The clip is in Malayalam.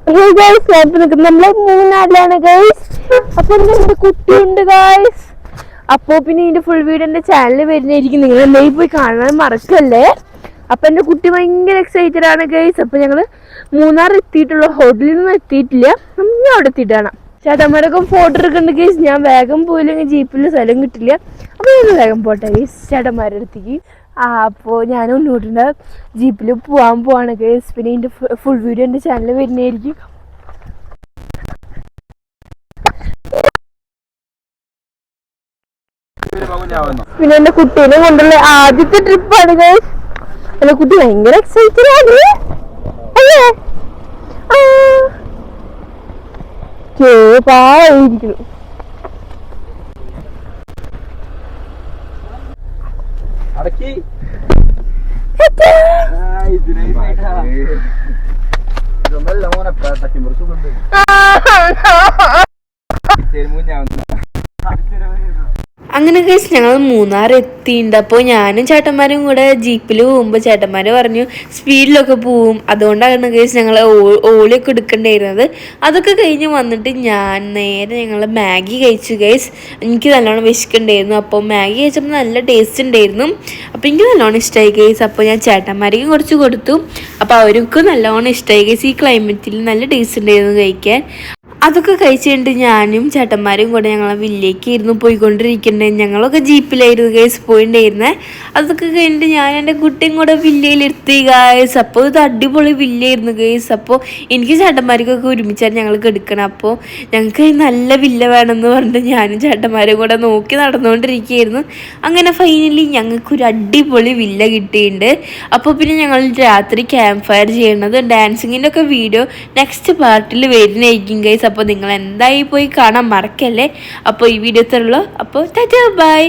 നമ്മള് മൂന്നാറിലാണ് ഗൈസ്. അപ്പൊ എന്റെ കുട്ടിയുണ്ട് ഗൈസ്. അപ്പൊ പിന്നെ ഇതിന്റെ ഫുൾ വീഡിയോ എന്റെ ചാനലിൽ വരുന്നതായിരിക്കും. നിങ്ങൾ എന്തായാലും പോയി കാണാൻ മറക്കല്ലേ. അപ്പൊ എന്റെ കുട്ടി ഭയങ്കര എക്സൈറ്റഡ് ആണ് ഗൈസ്. അപ്പൊ ഞങ്ങള് മൂന്നാർ എത്തിയിട്ടുള്ള, ഹോട്ടലിൽ നിന്നും എത്തിയിട്ടില്ല. നമ്മൾ അവിടെ എത്തിയിട്ടാണ്. ചേട്ടന്മാരൊക്കെ ഫോട്ടോ എടുക്കുന്നുണ്ട് ഗൈസ്. ഞാൻ വേഗം പോയില്ലെങ്കിൽ ജീപ്പിൽ സ്ഥലം കിട്ടില്ല. അപ്പൊ ഞാൻ വേഗം പോട്ടെ ഗൈസ് ചേട്ടന്മാരുടെ അടുത്തേക്ക്. അപ്പോൾ ഞാൻ മുന്നോട്ടുണ്ട് ജീപ്പിൽ പോവാണ് ഗൈസ്. പിന്നെ ഇതിന്റെ ഫുൾ വീഡിയോ എന്റെ ചാനലിൽ വരുന്നതായിരിക്കും. പിന്നെ എന്റെ കുട്ടീനെ കൊണ്ടുള്ള ആദ്യത്തെ ട്രിപ്പാണ് ഗൈസ്. എന്റെ കുട്ടി ഭയങ്കര എക്സൈറ്റഡ് ആണ് അല്ലേ? പായിരിക്കുന്നു. അങ്ങനെ ഗൈസ് ഞങ്ങൾ മൂന്നാർ എത്തിയിട്ടുണ്ട്. അപ്പോൾ ഞാനും ചേട്ടന്മാരും കൂടെ ജീപ്പിൽ പോകുമ്പോൾ ചേട്ടന്മാർ പറഞ്ഞു സ്പീഡിലൊക്കെ പോവും. അതുകൊണ്ടാണ് ഗൈസ് ഞങ്ങൾ ഓളിയൊക്കെ എടുക്കേണ്ടിയിരുന്നത്. അതൊക്കെ കഴിഞ്ഞ് വന്നിട്ട് ഞങ്ങൾ മാഗി കഴിച്ചു ഗൈസ്. എനിക്ക് നല്ലോണം വിശക്കുണ്ടായിരുന്നു. അപ്പോൾ മാഗി കഴിച്ചപ്പോൾ നല്ല ടേസ്റ്റ് ഉണ്ടായിരുന്നു. അപ്പോൾ എനിക്ക് നല്ലോണം ഇഷ്ടമായി ഗൈസ്. അപ്പോൾ ഞാൻ ചേട്ടന്മാർക്കും കുറച്ച് കൊടുത്തു. അപ്പോൾ അവർക്കും നല്ലോണം ഇഷ്ടമായി ഗൈസ്. ഈ ക്ലൈമറ്റിൽ നല്ല ടേസ്റ്റ് ഉണ്ടായിരുന്നു കഴിക്കാൻ. അതൊക്കെ കഴിച്ചിട്ട് ഞാനും ചേട്ടന്മാരും കൂടെ ഞങ്ങളെ വില്ലേക്കായിരുന്നു പോയിക്കൊണ്ടിരിക്കുന്നത്. ഞങ്ങളൊക്കെ ജീപ്പിലായിരുന്നു ഗൈസ് പോയിണ്ടായിരുന്നേ. അതൊക്കെ കഴിഞ്ഞിട്ട് ഞാൻ എൻ്റെ കുട്ടിയും കൂടെ വില്ലയിലെത്തി ഗൈസ്. അപ്പോൾ ഇത് അടിപൊളി വില്ലയായിരുന്നു ഗൈസ്. അപ്പോൾ എനിക്ക് ചേട്ടന്മാർക്കൊക്കെ ഒരുമിച്ചാണ് ഞങ്ങൾ എടുക്കണം. അപ്പോൾ ഞങ്ങൾക്ക് നല്ല വില്ല വേണമെന്ന് പറഞ്ഞിട്ട് ഞാനും ചേട്ടന്മാരും കൂടെ നോക്കി നടന്നുകൊണ്ടിരിക്കുകയായിരുന്നു. അങ്ങനെ ഫൈനലി ഞങ്ങൾക്കൊരു അടിപൊളി വില്ല കിട്ടിയിട്ടുണ്ട്. അപ്പോൾ പിന്നെ ഞങ്ങൾ രാത്രി ക്യാമ്പ് ഫയർ ചെയ്യണത് ഡാൻസിങ്ങിൻ്റെ ഒക്കെ വീഡിയോ നെക്സ്റ്റ് പാർട്ടിൽ വരുന്നതായിരിക്കും ഗൈസ്. അപ്പോൾ നിങ്ങൾ എന്തായി പോയി കാണാൻ മറക്കല്ലേ. അപ്പോൾ ഈ വീഡിയോ തരുള്ളൂ. അപ്പോൾ ബൈ.